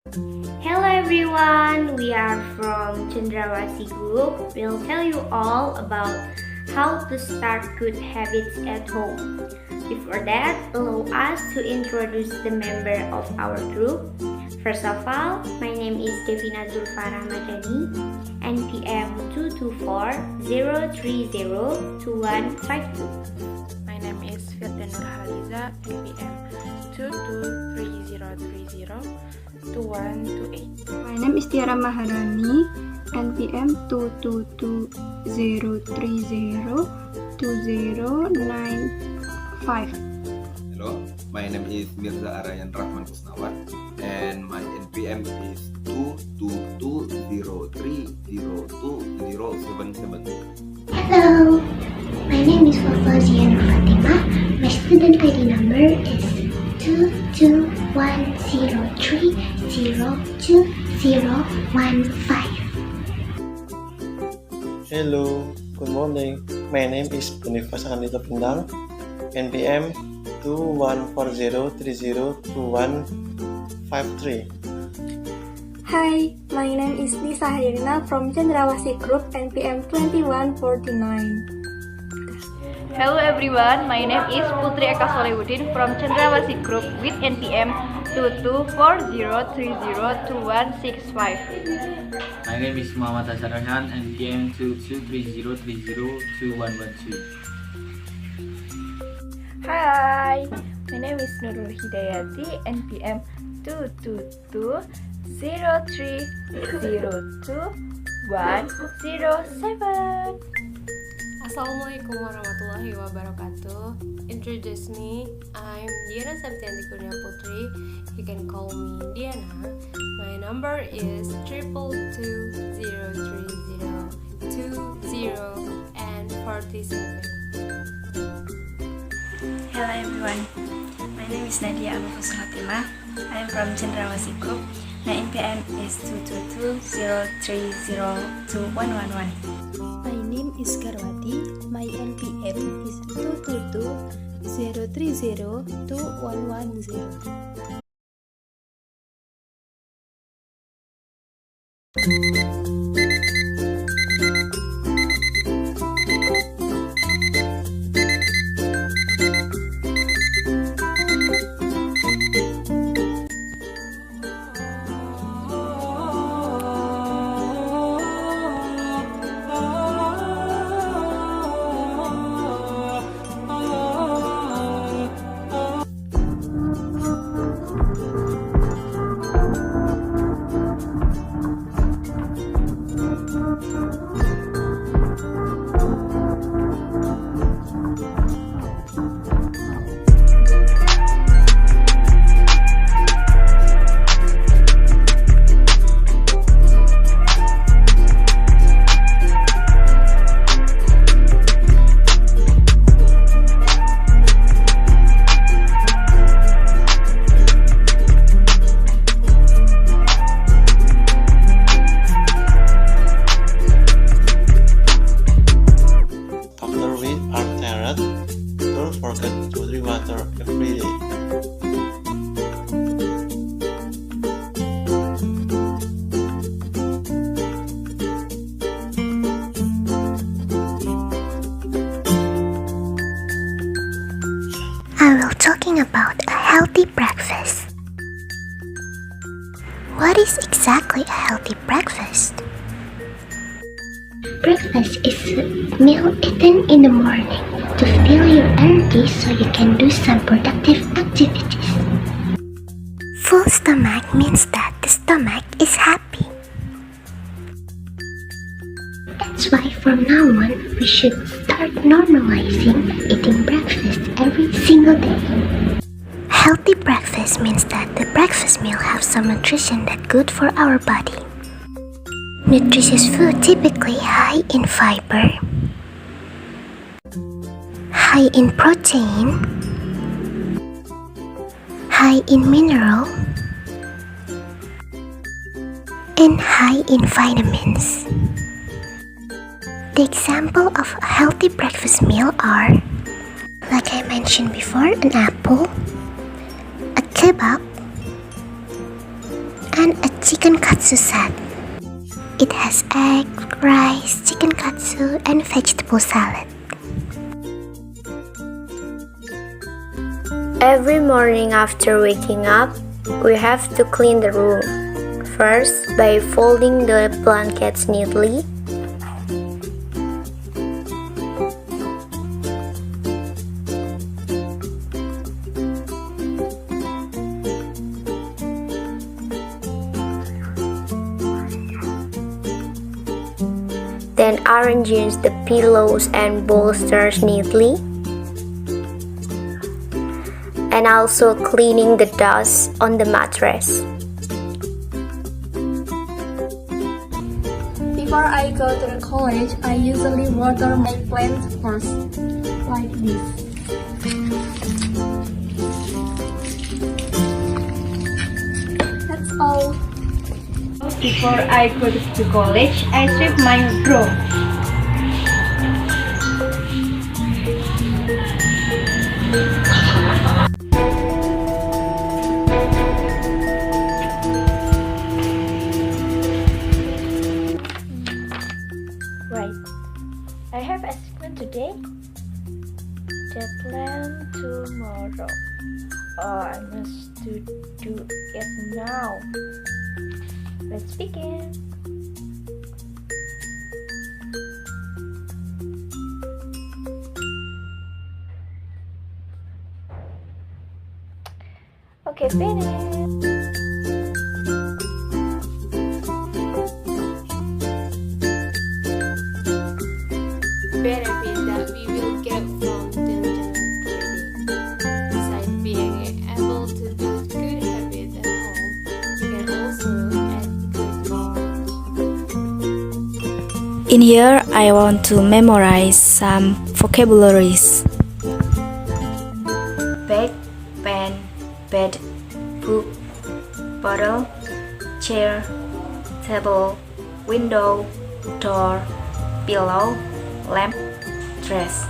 Hello everyone, we are from Cendrawasih Group. We'll tell you all about how to start good habits at home. Before that, allow us to introduce the member of our group. First of all, my name is Devina Zulfa Rahmadani, NPM 224-030-2152. My name is Firda Nur Haliza, NPM 223030-2128. My name is Tiara Maharani, NPM 222-030-2095. Hello, my name is Rayyan Rahman Kusnawan, and my NPM is 222030277. Hello, my name is Wafauzia Nur Fatimah. My student ID number is 22103020015. Hello, good morning. My name is Anandito Bintang, NPM 2140302153. Hi, my name is Nyssa Khairina from Cendrawasih Group, NPM 2149. Hello everyone, my name is Putri Eka Solehudin from Cendrawasih Group with NPM 2240302165. My name is Hasan, NPM 2230302112. Hi, my name is Nurul Hidayati, NPM 222-0302-107. Assalamualaikum warahmatullahi wabarakatuh. Introduce me, I'm Septianti Kurnia Putri. You can call me Diana. My number is 222-030-2047. Hello everyone, my name is Nadiya Fatimah. I am from Cendrawasih Group. My NPM is 222-030-2111. My name is Garwati. My NPM is 222-030-2110. Don't forget to drink water every day. I will talking about a healthy breakfast. What is exactly a healthy breakfast? Breakfast is a meal eaten in the morning to fill your energy so you can do some productive activities. Full stomach means that the stomach is happy. That's why from now on we should start normalizing eating breakfast every single day. Healthy breakfast means that the breakfast meal have some nutrition that's good for our body. Nutritious food typically high in fiber, high in protein, high in mineral, and high in vitamins. The example of a healthy breakfast meal are, like I mentioned before, an apple, a kebab, and a chicken katsu set. It has egg, rice, chicken katsu, and vegetable salad. Every morning after waking up, we have to clean the room. First, by folding the blankets neatly. Then arranging the pillows and bolsters neatly. And also cleaning the dust on the mattress. Before I go to the college, I usually water my plants first, like this. That's all. Before I go to college, I sweep my room. Right. I have assignment today. The plan tomorrow. Oh, I must do it now. Let's begin. Okay, finish. Benefit that we will get from diligent reading. Besides being able to build good habits at home, you can also add good knowledge. In here, I want to memorize some vocabularies. Bag, pen, bed, book, bottle, chair, table, window, door, pillow, lamp, dress.